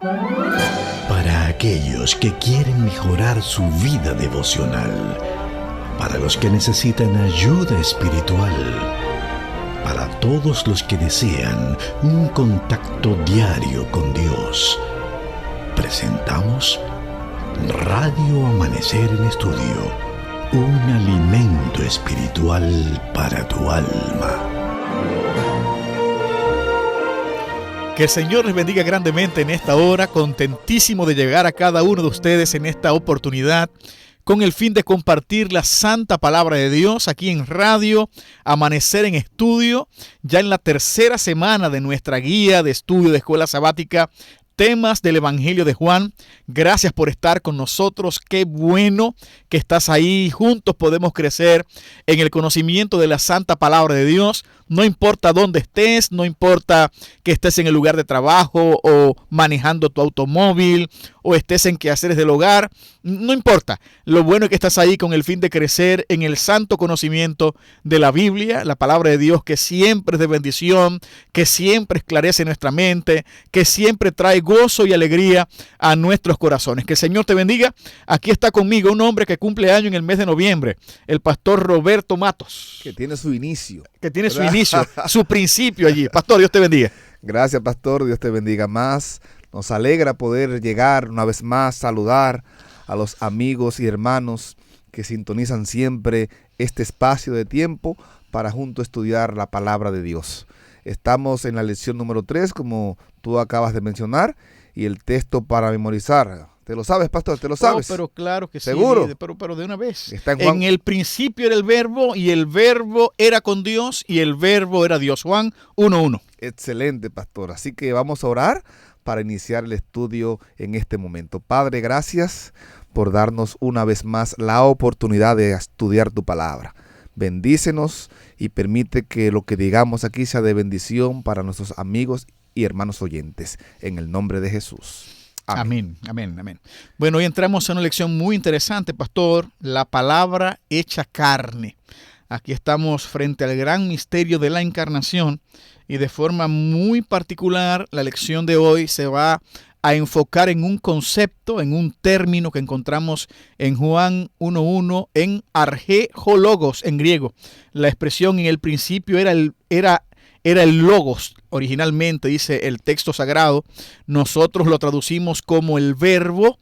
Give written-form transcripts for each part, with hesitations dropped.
Para aquellos que quieren mejorar su vida devocional, para los que necesitan ayuda espiritual, para todos los que desean un contacto diario con Dios, presentamos Radio Amanecer en Estudio, un alimento espiritual para tu alma. Que el Señor les bendiga grandemente en esta hora, contentísimo de llegar a cada uno de ustedes en esta oportunidad, con el fin de compartir la santa palabra de Dios aquí en Radio Amanecer en Estudio, ya en la tercera semana de nuestra guía de estudio de escuela sabática, temas del Evangelio de Juan. Gracias por estar con nosotros. Qué bueno que estás ahí. Juntos podemos crecer en el conocimiento de la santa palabra de Dios. No importa dónde estés, no importa que estés en el lugar de trabajo o manejando tu automóvil o estés en quehaceres del hogar, no importa. Lo bueno es que estás ahí con el fin de crecer en el santo conocimiento de la Biblia, la palabra de Dios, que siempre es de bendición, que siempre esclarece nuestra mente, que siempre trae gozo y alegría a nuestros corazones. Que el Señor te bendiga. Aquí está conmigo un hombre que cumple año en el mes de noviembre, el pastor Roberto Matos. Que tiene su inicio. Su principio allí. Pastor, Dios te bendiga. Gracias, pastor. Dios te bendiga más. Nos alegra poder llegar una vez más, saludar a los amigos y hermanos que sintonizan siempre este espacio de tiempo para juntos estudiar la palabra de Dios. Estamos en la lección número 3, como tú acabas de mencionar, y el texto para memorizar. ¿Te lo sabes, pastor? ¿Te lo sabes? Pero claro que ¿Seguro? Sí. Pero de una vez. Está en Juan. En el principio era el verbo, y el verbo era con Dios, y el verbo era Dios. Juan 1:1. Excelente, pastor. Así que vamos a orar para iniciar el estudio en este momento. Padre, gracias por darnos una vez más la oportunidad de estudiar tu palabra. Bendícenos y permite que lo que digamos aquí sea de bendición para nuestros amigos y hermanos oyentes. En el nombre de Jesús. Amén. Bueno, hoy entramos en una lección muy interesante, pastor. La palabra hecha carne. Aquí estamos frente al gran misterio de la encarnación y de forma muy particular la lección de hoy se va a enfocar en un concepto, en un término que encontramos en Juan 1:1 en argejologos en griego. La expresión en el principio era el logos, originalmente dice el texto sagrado. Nosotros lo traducimos como el verbo.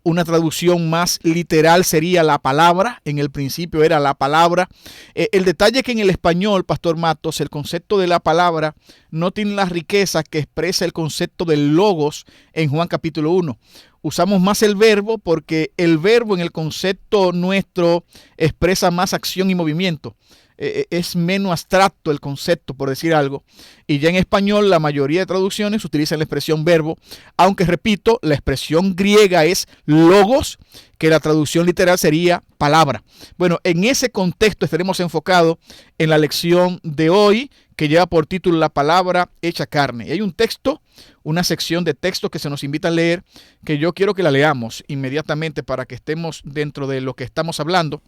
Una traducción más literal sería la palabra. En el principio era la palabra. El detalle es que en el español, pastor Matos, el concepto de la palabra no tiene la riqueza que expresa el concepto del logos en Juan capítulo 1. Usamos más el verbo porque el verbo en el concepto nuestro expresa más acción y movimiento. Es menos abstracto el concepto, por decir algo. Y ya en español la mayoría de traducciones utilizan la expresión verbo, aunque repito, la expresión griega es logos, que la traducción literal sería palabra. Bueno, en ese contexto estaremos enfocados en la lección de hoy, que lleva por título La palabra hecha carne. Y hay un texto, una sección de texto que se nos invita a leer, que yo quiero que la leamos inmediatamente para que estemos dentro de lo que estamos hablando.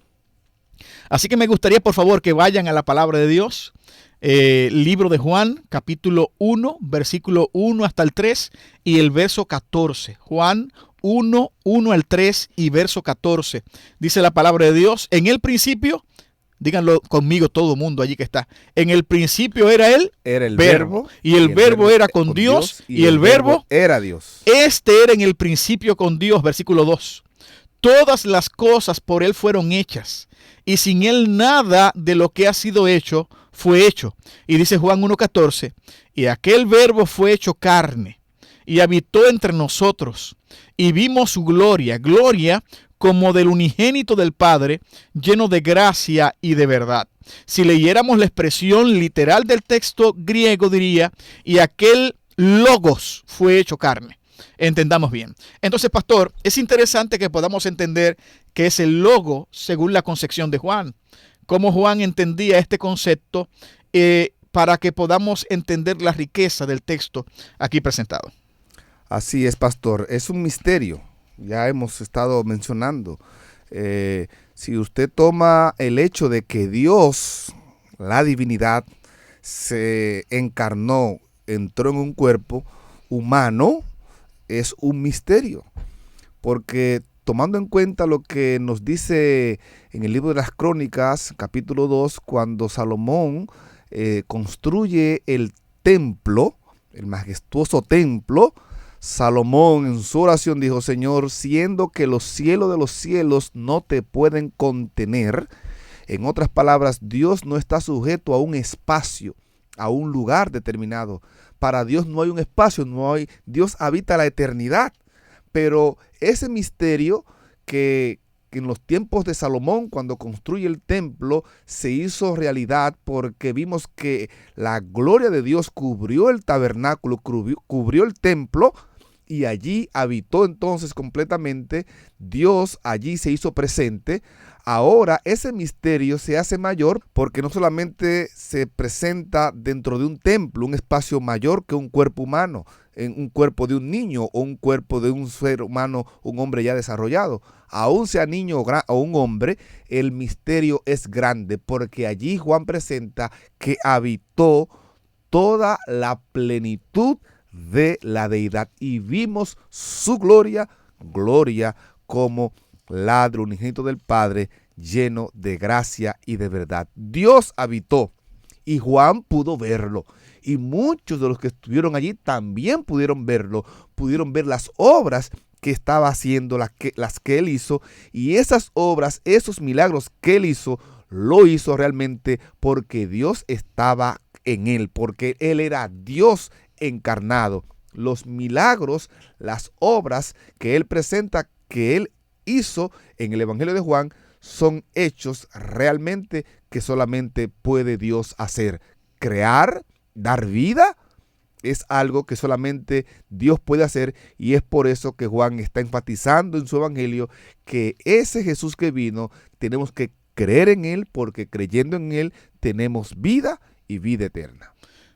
Así que me gustaría, por favor, que vayan a la palabra de Dios, libro de Juan, capítulo 1, versículo 1 hasta el 3 y el verso 14. Juan 1, 1 al 3 y verso 14. Dice la palabra de Dios, en el principio, díganlo conmigo todo el mundo allí que está, en el principio era el verbo, y el verbo era con Dios, y el verbo era Dios. Este era en el principio con Dios, versículo 2. Todas las cosas por él fueron hechas, y sin él nada de lo que ha sido hecho fue hecho. Y dice Juan 1:14, y aquel verbo fue hecho carne, y habitó entre nosotros, y vimos su gloria como del unigénito del Padre, lleno de gracia y de verdad. Si leyéramos la expresión literal del texto griego, diría, y aquel logos fue hecho carne. Entendamos bien. Entonces, pastor, es interesante que podamos entender qué es el logo según la concepción de Juan. Cómo Juan entendía este concepto para que podamos entender la riqueza del texto aquí presentado. Así es, pastor. Es un misterio. Ya hemos estado mencionando. Si usted toma el hecho de que Dios, la divinidad, se encarnó, entró en un cuerpo humano, es un misterio, porque tomando en cuenta lo que nos dice en el libro de las Crónicas, capítulo 2, cuando Salomón construye el templo, el majestuoso templo, Salomón en su oración dijo: Señor, siendo que los cielos de los cielos no te pueden contener. En otras palabras, Dios no está sujeto a un espacio, a un lugar determinado. Para Dios no hay un espacio, Dios habita la eternidad. Pero ese misterio que en los tiempos de Salomón, cuando construye el templo, se hizo realidad porque vimos que la gloria de Dios cubrió el tabernáculo, cubrió el templo, y allí habitó entonces completamente. Dios allí se hizo presente. Ahora ese misterio se hace mayor porque no solamente se presenta dentro de un templo, un espacio mayor que un cuerpo humano, en un cuerpo de un niño o un cuerpo de un ser humano, un hombre ya desarrollado. Aún sea niño o un hombre, el misterio es grande porque allí Juan presenta que habitó toda la plenitud de la deidad y vimos su gloria como la del unigénito del Padre, lleno de gracia y de verdad. Dios habitó y Juan pudo verlo, y muchos de los que estuvieron allí también pudieron verlo, pudieron ver las obras que estaba haciendo, las que él hizo, y esas obras, esos milagros que él hizo, lo hizo realmente porque Dios estaba en él, porque él era Dios encarnado. Los milagros, las obras que él presenta, que él hizo en el Evangelio de Juan, son hechos realmente que solamente puede Dios hacer. Crear, dar vida, es algo que solamente Dios puede hacer, y es por eso que Juan está enfatizando en su Evangelio que ese Jesús que vino, tenemos que creer en él, porque creyendo en él tenemos vida y vida eterna.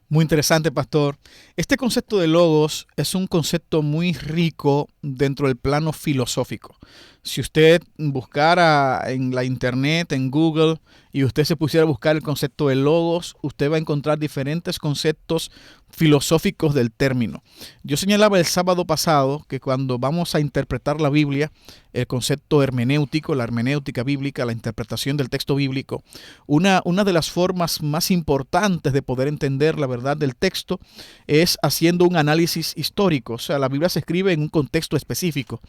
Muy interesante, pastor. Este concepto de logos es un concepto muy rico dentro del plano filosófico. Si usted buscara en la internet, en Google, y usted se pusiera a buscar el concepto de logos, usted va a encontrar diferentes conceptos filosóficos del término. Yo señalaba el sábado pasado que cuando vamos a interpretar la Biblia, el concepto hermenéutico, la hermenéutica bíblica, la interpretación del texto bíblico, una de las formas más importantes de poder entender la verdad del texto es haciendo un análisis histórico. O sea, la Biblia se escribe en un contexto específico,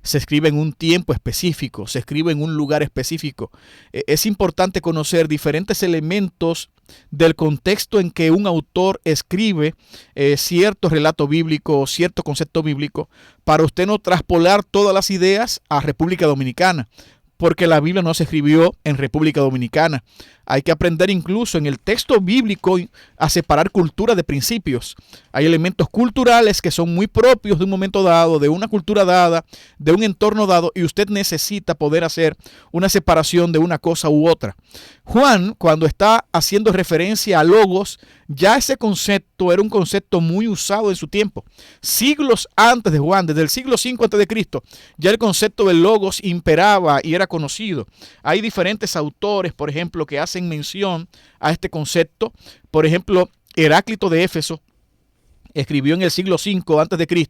se escribe en un tiempo específico, se escribe en un lugar específico. Es importante conocer diferentes elementos del contexto en que un autor escribe cierto relato bíblico o cierto concepto bíblico, para usted no traspolar todas las ideas a República Dominicana, porque la Biblia no se escribió en República Dominicana. Hay que aprender incluso en el texto bíblico a separar cultura de principios. Hay elementos culturales que son muy propios de un momento dado, de una cultura dada, de un entorno dado, y usted necesita poder hacer una separación de una cosa u otra. Juan, cuando está haciendo referencia a logos, ya ese concepto era un concepto muy usado en su tiempo. Siglos antes de Juan, desde el siglo V a.C., ya el concepto de logos imperaba y era conocido. Hay diferentes autores, por ejemplo, que hacen mención a este concepto. Por ejemplo, Heráclito de Éfeso escribió en el siglo V a.C.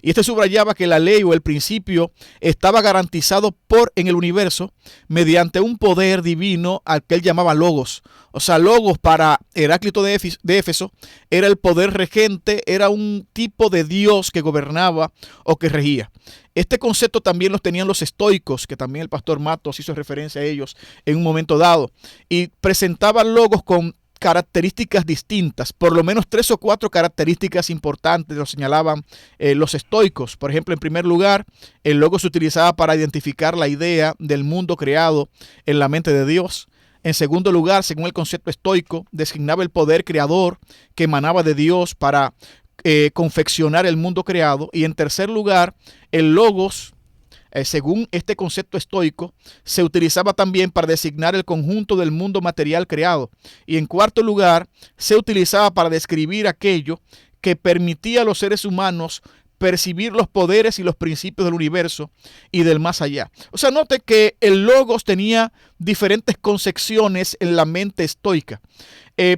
y este subrayaba que la ley o el principio estaba garantizado en el universo mediante un poder divino al que él llamaba logos. O sea, logos para Heráclito de Éfeso era el poder regente, era un tipo de Dios que gobernaba o que regía. Este concepto también los tenían los estoicos, que también el pastor Matos hizo referencia a ellos en un momento dado, y presentaban logos con características distintas, por lo menos 3 o 4 características importantes lo señalaban los estoicos. Por ejemplo, en primer lugar, el logo se utilizaba para identificar la idea del mundo creado en la mente de Dios. En segundo lugar, según el concepto estoico, designaba el poder creador que emanaba de Dios para confeccionar el mundo creado. Y en tercer lugar, el logos, según este concepto estoico, se utilizaba también para designar el conjunto del mundo material creado. Y en cuarto lugar, se utilizaba para describir aquello que permitía a los seres humanos percibir los poderes y los principios del universo y del más allá. O sea, note que el logos tenía diferentes concepciones en la mente estoica.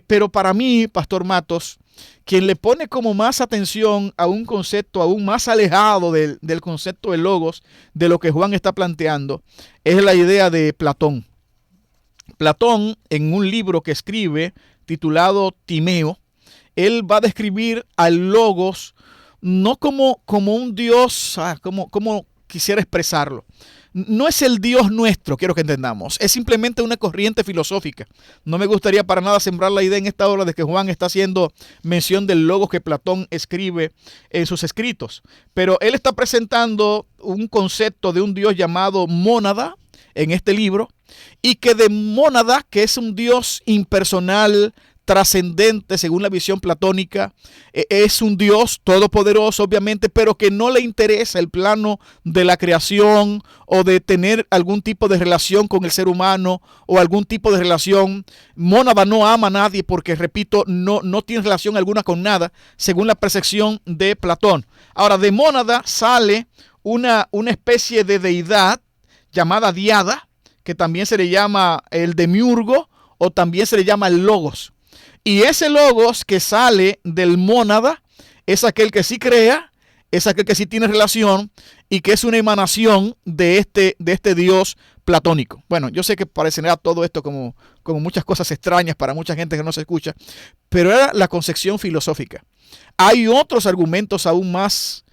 Pero para mí, Pastor Matos, quien le pone como más atención a un concepto aún más alejado del concepto de logos, de lo que Juan está planteando, es la idea de Platón. Platón, en un libro que escribe titulado Timeo, él va a describir al logos no como un Dios, como quisiera expresarlo. No es el Dios nuestro, quiero que entendamos. Es simplemente una corriente filosófica. No me gustaría para nada sembrar la idea en esta hora de que Juan está haciendo mención del logos que Platón escribe en sus escritos. Pero él está presentando un concepto de un Dios llamado mónada en este libro, y que de mónada, que es un Dios impersonal, trascendente según la visión platónica, es un Dios todopoderoso obviamente, pero que no le interesa el plano de la creación o de tener algún tipo de relación con el ser humano o algún tipo de relación. Mónada no ama a nadie porque, repito, no tiene relación alguna con nada según la percepción de Platón. Ahora, de mónada sale una especie de deidad llamada diada, que también se le llama el demiurgo o también se le llama el logos. Y ese logos que sale del mónada es aquel que sí crea, es aquel que sí tiene relación y que es una emanación de este Dios platónico. Bueno, yo sé que parecerá todo esto como muchas cosas extrañas para mucha gente que no se escucha, pero era la concepción filosófica. Hay otros argumentos aún más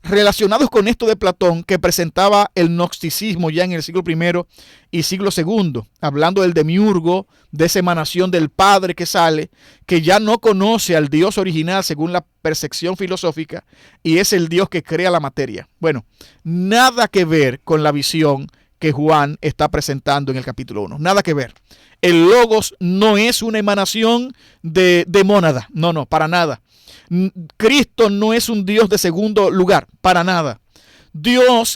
relacionados con esto de Platón, que presentaba el gnosticismo ya en el siglo I y siglo II, hablando del demiurgo, de esa emanación del Padre que sale, que ya no conoce al Dios original según la percepción filosófica, y es el Dios que crea la materia. Bueno, nada que ver con la visión que Juan está presentando en el capítulo 1, nada que ver. El logos no es una emanación de mónada, no, para nada. Cristo no es un Dios de segundo lugar, para nada.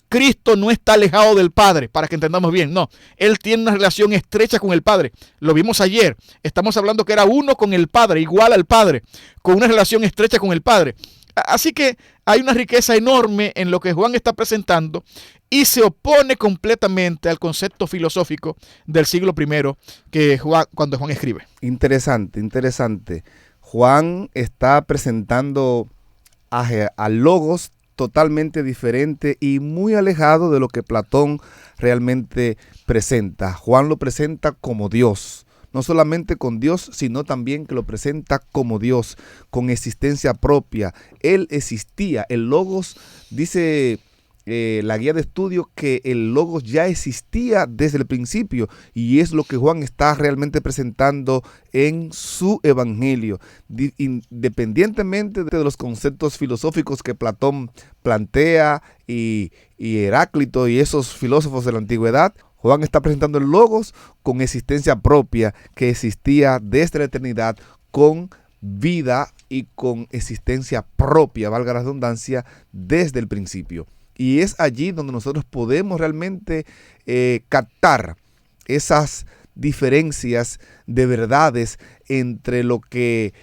Cristo no está alejado del Padre, para que entendamos bien, no. Él tiene una relación estrecha con el Padre. Lo vimos ayer. Estamos hablando que era uno con el Padre, igual al Padre, con una relación estrecha con el Padre. Así que hay una riqueza enorme en lo que Juan está presentando y se opone completamente al concepto filosófico del siglo I cuando Juan escribe. Interesante. Juan está presentando al logos totalmente diferente y muy alejado de lo que Platón realmente presenta. Juan lo presenta como Dios, no solamente con Dios, sino también que lo presenta como Dios, con existencia propia. Él existía, el logos, dice la guía de estudio, que el logos ya existía desde el principio, y es lo que Juan está realmente presentando en su evangelio, independientemente de los conceptos filosóficos que Platón plantea y Heráclito y esos filósofos de la antigüedad. Juan está presentando el logos con existencia propia, que existía desde la eternidad, con vida y con existencia propia, valga la redundancia, desde el principio. Y es allí donde nosotros podemos realmente captar esas diferencias de verdades entre lo que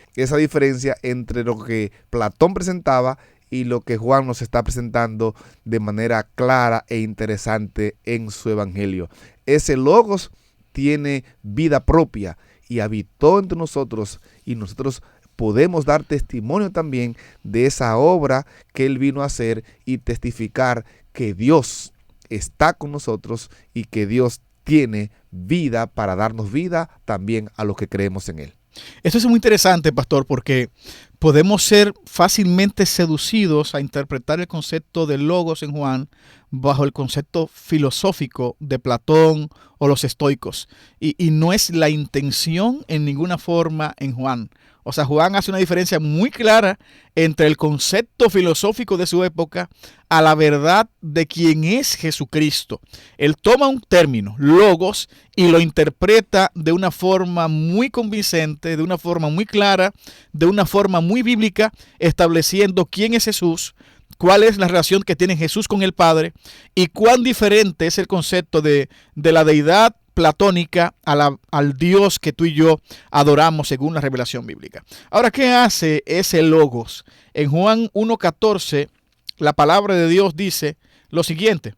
Platón presentaba y lo que Juan nos está presentando de manera clara e interesante en su evangelio. Ese logos tiene vida propia y habitó entre nosotros, y nosotros podemos dar testimonio también de esa obra que él vino a hacer y testificar que Dios está con nosotros y que Dios tiene vida para darnos vida también a los que creemos en él. Esto es muy interesante, pastor, porque podemos ser fácilmente seducidos a interpretar el concepto de logos en Juan bajo el concepto filosófico de Platón o los estoicos. Y no es la intención en ninguna forma en Juan. O sea, Juan hace una diferencia muy clara entre el concepto filosófico de su época a la verdad de quién es Jesucristo. Él toma un término, logos, y lo interpreta de una forma muy convincente, de una forma muy clara, de una forma muy bíblica, estableciendo quién es Jesús, cuál es la relación que tiene Jesús con el Padre y cuán diferente es el concepto de la deidad platónica al Dios que tú y yo adoramos según la revelación bíblica. Ahora, ¿qué hace ese logos? En Juan 1:14, la palabra de Dios dice lo siguiente: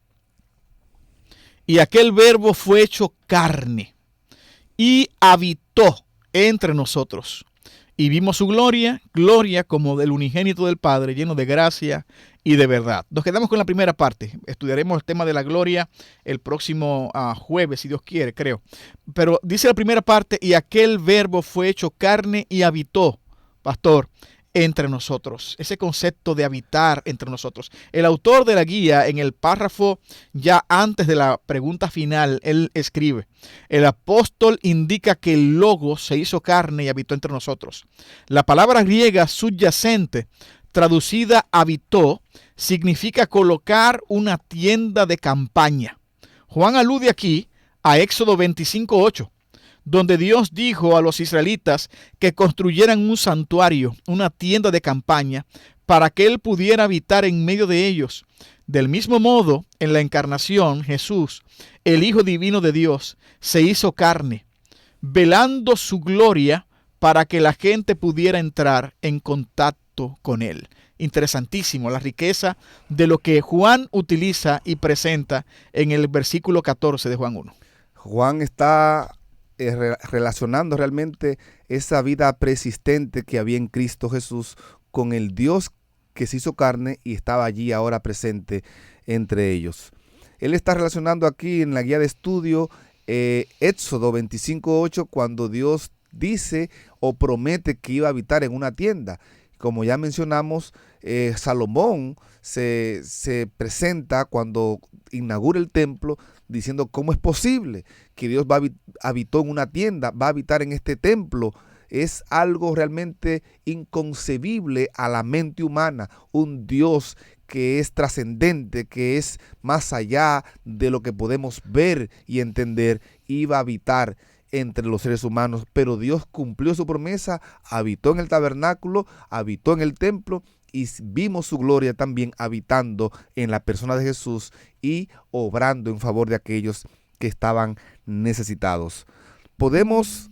y aquel verbo fue hecho carne y habitó entre nosotros, y vimos su gloria, gloria como del unigénito del Padre, lleno de gracia y de verdad. Nos quedamos con la primera parte. Estudiaremos el tema de la gloria el próximo jueves, si Dios quiere, creo. Pero dice la primera parte, y aquel verbo fue hecho carne y habitó, pastor, entre nosotros. Ese concepto de habitar entre nosotros. El autor de la guía, en el párrafo ya antes de la pregunta final, él escribe: el apóstol indica que el Logos se hizo carne y habitó entre nosotros. La palabra griega subyacente, traducida habitó, significa colocar una tienda de campaña. Juan alude aquí a Éxodo 25:8. Donde Dios dijo a los israelitas que construyeran un santuario, una tienda de campaña, para que Él pudiera habitar en medio de ellos. Del mismo modo, en la encarnación, Jesús, el Hijo Divino de Dios, se hizo carne, velando su gloria para que la gente pudiera entrar en contacto con Él. Interesantísimo la riqueza de lo que Juan utiliza y presenta en el versículo 14 de Juan 1. Juan está relacionando realmente esa vida persistente que había en Cristo Jesús con el Dios que se hizo carne y estaba allí ahora presente entre ellos. Él está relacionando aquí en la guía de estudio Éxodo 25:8, cuando Dios dice o promete que iba a habitar en una tienda. Como ya mencionamos, Salomón se presenta cuando inaugura el templo diciendo cómo es posible que Dios habitó en una tienda, va a habitar en este templo. Es algo realmente inconcebible a la mente humana, un Dios que es trascendente, que es más allá de lo que podemos ver y entender, iba a habitar entre los seres humanos, pero Dios cumplió su promesa, habitó en el tabernáculo, habitó en el templo y vimos su gloria también habitando en la persona de Jesús y obrando en favor de aquellos que estaban necesitados. Podemos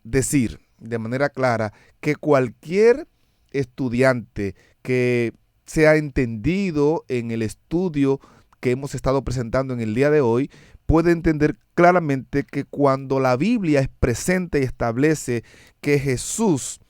decir de manera clara que cualquier estudiante que sea entendido en el estudio que hemos estado presentando en el día de hoy puede entender claramente que cuando la Biblia presenta y establece que Jesús,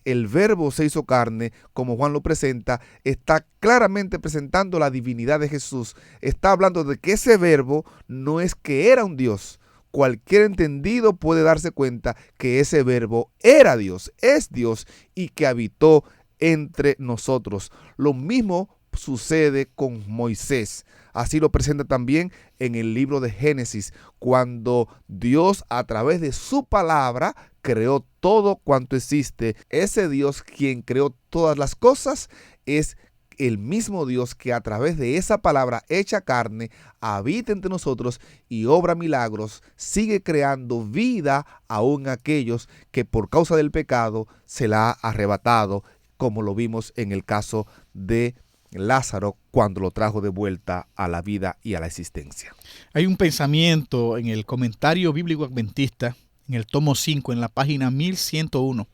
el verbo se hizo carne, como Juan lo presenta, está claramente presentando la divinidad de Jesús. Está hablando de que ese verbo no es que era un Dios. Cualquier entendido puede darse cuenta que ese verbo era Dios, es Dios y que habitó entre nosotros. Lo mismo sucede con Moisés. Así lo presenta también en el libro de Génesis, cuando Dios a través de su palabra creó todo cuanto existe. Ese Dios quien creó todas las cosas es el mismo Dios que a través de esa palabra hecha carne habita entre nosotros y obra milagros, sigue creando vida aún a aquellos que por causa del pecado se la ha arrebatado, como lo vimos en el caso de Lázaro cuando lo trajo de vuelta a la vida y a la existencia. Hay un pensamiento en el Comentario Bíblico Adventista, en el tomo 5, en la página 1101.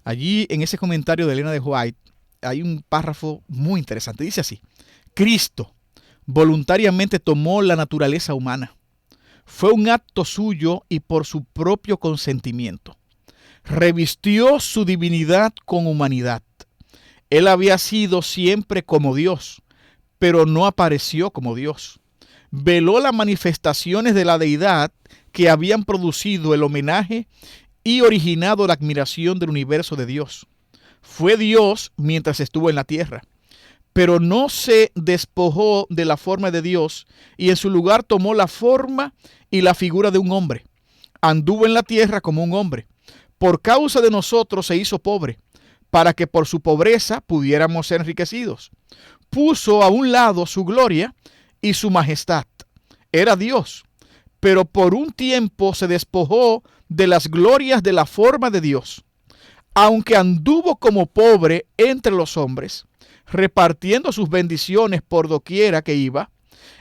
Allí, en ese comentario de Elena de White, hay un párrafo muy interesante. Dice así: Cristo voluntariamente tomó la naturaleza humana. Fue un acto suyo y por su propio consentimiento. Revistió su divinidad con humanidad. Él había sido siempre como Dios, pero no apareció como Dios. Veló las manifestaciones de la deidad que habían producido el homenaje y originado la admiración del universo de Dios. Fue Dios mientras estuvo en la tierra, pero no se despojó de la forma de Dios y en su lugar tomó la forma y la figura de un hombre. Anduvo en la tierra como un hombre. Por causa de nosotros se hizo pobre, para que por su pobreza pudiéramos ser enriquecidos. Puso a un lado su gloria y su majestad. Era Dios, pero por un tiempo se despojó de las glorias de la forma de Dios. Aunque anduvo como pobre entre los hombres, repartiendo sus bendiciones por doquiera que iba,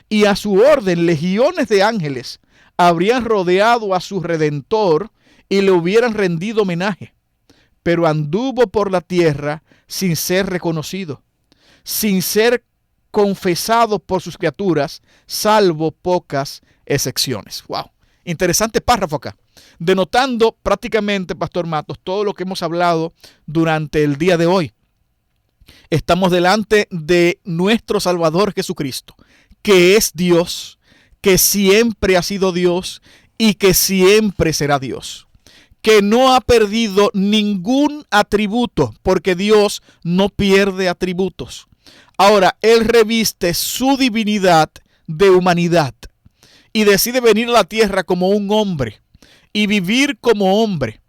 y a su orden legiones de ángeles habrían rodeado a su Redentor y le hubieran rendido homenaje. Pero anduvo por la tierra sin ser reconocido, sin ser confesado por sus criaturas, salvo pocas excepciones. ¡Wow! Interesante párrafo acá, denotando prácticamente, Pastor Matos, todo lo que hemos hablado durante el día de hoy. Estamos delante de nuestro Salvador Jesucristo, que es Dios, que siempre ha sido Dios y que siempre será Dios, que no ha perdido ningún atributo, porque Dios no pierde atributos. Ahora, Él reviste su divinidad de humanidad y decide venir a la tierra como un hombre y vivir como hombre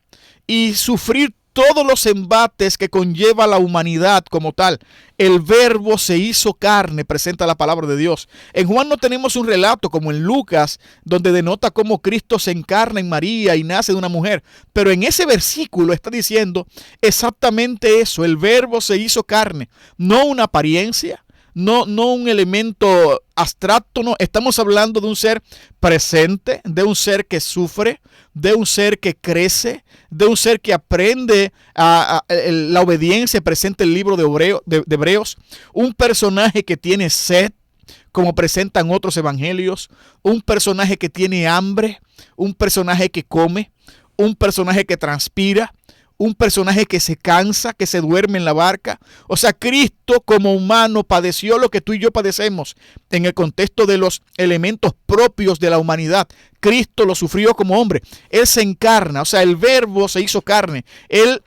y sufrir todos los embates que conlleva la humanidad como tal. El Verbo se hizo carne, presenta la palabra de Dios. En Juan no tenemos un relato como en Lucas, donde denota cómo Cristo se encarna en María y nace de una mujer. Pero en ese versículo está diciendo exactamente eso. El Verbo se hizo carne, no una apariencia, no un elemento abstracto, no. Estamos hablando de un ser presente, de un ser que sufre, de un ser que crece, de un ser que aprende la obediencia, presenta el libro de Hebreos, un personaje que tiene sed, como presentan otros evangelios, un personaje que tiene hambre, un personaje que come, un personaje que transpira, un personaje que se cansa, que se duerme en la barca. O sea, Cristo como humano padeció lo que tú y yo padecemos en el contexto de los elementos propios de la humanidad. Cristo lo sufrió como hombre. Él se encarna, o sea, el Verbo se hizo carne. Él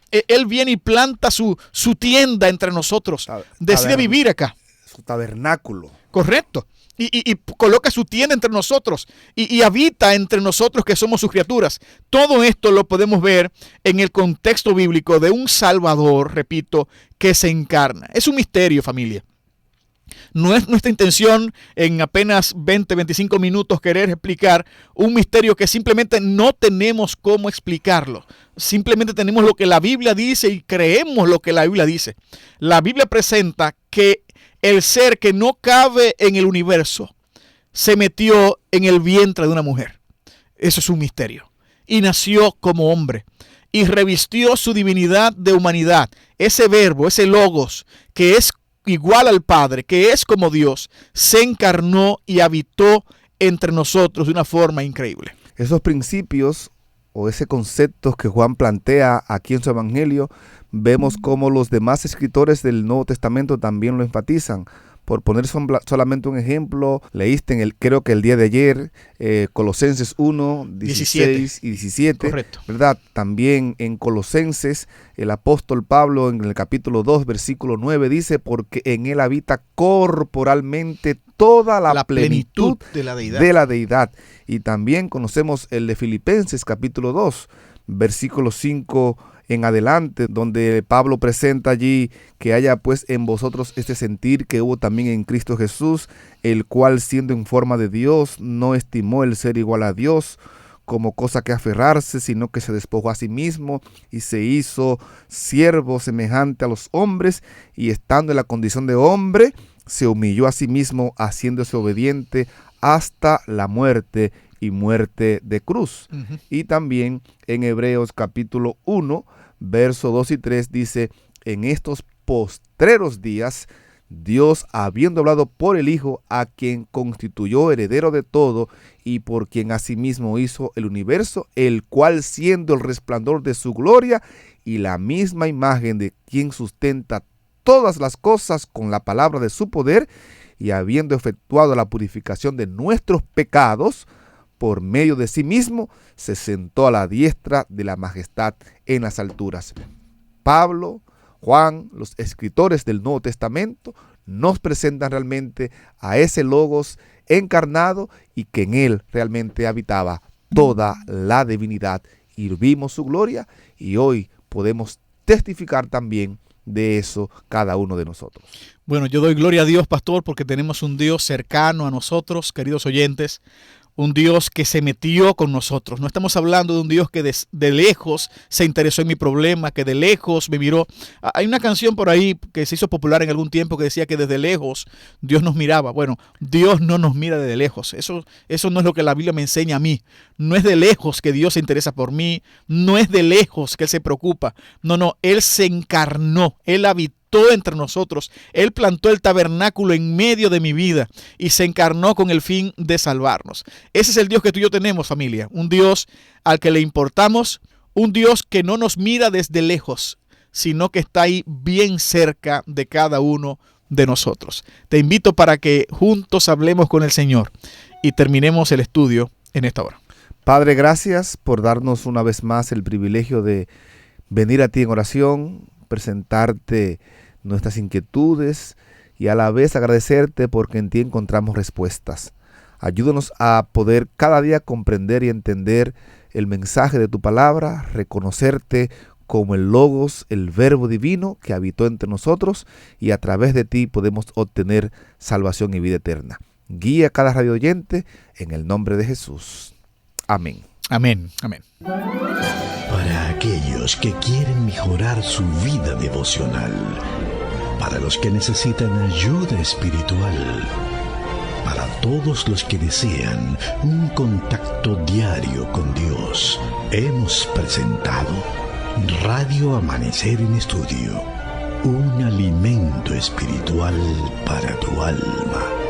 viene y planta su tienda entre nosotros. Decide vivir acá. Su tabernáculo. Correcto. Y coloca su tienda entre nosotros y habita entre nosotros que somos sus criaturas. Todo esto lo podemos ver en el contexto bíblico de un Salvador, repito, que se encarna. Es un misterio, familia. No es nuestra intención en apenas 25 minutos querer explicar un misterio que simplemente no tenemos cómo explicarlo. Simplemente tenemos lo que la Biblia dice y creemos lo que la Biblia dice. La Biblia presenta que el ser que no cabe en el universo se metió en el vientre de una mujer. Eso es un misterio. Y nació como hombre. Y revistió su divinidad de humanidad. Ese verbo, ese logos, que es igual al Padre, que es como Dios, se encarnó y habitó entre nosotros de una forma increíble. Esos principios o ese concepto que Juan plantea aquí en su evangelio, vemos como los demás escritores del Nuevo Testamento también lo enfatizan. Por poner solamente un ejemplo, leíste creo que el día de ayer, Colosenses 1, 16 y 17, correcto, ¿verdad? También en Colosenses, el apóstol Pablo en el capítulo 2, versículo 9, dice, porque en él habita corporalmente toda la plenitud de la deidad. Y también conocemos el de Filipenses, capítulo 2, versículo 5 en adelante, donde Pablo presenta allí que haya pues en vosotros este sentir que hubo también en Cristo Jesús, el cual siendo en forma de Dios, no estimó el ser igual a Dios como cosa que aferrarse, sino que se despojó a sí mismo y se hizo siervo semejante a los hombres, y estando en la condición de hombre, se humilló a sí mismo, haciéndose obediente hasta la muerte y muerte de cruz. Uh-huh. Y también en Hebreos capítulo 1, verso 2 y 3 dice, en estos postreros días, Dios, habiendo hablado por el Hijo, a quien constituyó heredero de todo y por quien asimismo hizo el universo, el cual siendo el resplandor de su gloria y la misma imagen de quien sustenta todas las cosas con la palabra de su poder, y habiendo efectuado la purificación de nuestros pecados, por medio de sí mismo, se sentó a la diestra de la majestad en las alturas. Pablo, Juan, los escritores del Nuevo Testamento, nos presentan realmente a ese Logos encarnado y que en él realmente habitaba toda la divinidad. Y vimos su gloria y hoy podemos testificar también de eso cada uno de nosotros. Bueno, yo doy gloria a Dios, pastor, porque tenemos un Dios cercano a nosotros, queridos oyentes. Un Dios que se metió con nosotros. No estamos hablando de un Dios que de lejos se interesó en mi problema, que de lejos me miró. Hay una canción por ahí que se hizo popular en algún tiempo que decía que desde lejos Dios nos miraba. Bueno, Dios no nos mira desde lejos. Eso no es lo que la Biblia me enseña a mí. No es de lejos que Dios se interesa por mí. No es de lejos que Él se preocupa. No, Él se encarnó. Él habitó habitó entre nosotros. Él plantó el tabernáculo en medio de mi vida y se encarnó con el fin de salvarnos. Ese es el Dios que tú y yo tenemos, familia. Un Dios al que le importamos, un Dios que no nos mira desde lejos, sino que está ahí bien cerca de cada uno de nosotros. Te invito para que juntos hablemos con el Señor y terminemos el estudio en esta hora. Padre, gracias por darnos una vez más el privilegio de venir a ti en oración, presentarte nuestras inquietudes y a la vez agradecerte porque en ti encontramos respuestas. Ayúdanos a poder cada día comprender y entender el mensaje de tu palabra, reconocerte como el Logos, el Verbo divino que habitó entre nosotros, y a través de ti podemos obtener salvación y vida eterna. Guía a cada radio oyente en el nombre de Jesús. Amén. Amén. Amén. Para aquellos que quieren mejorar su vida devocional, para los que necesitan ayuda espiritual, para todos los que desean un contacto diario con Dios, hemos presentado Radio Amanecer en Estudio, un alimento espiritual para tu alma.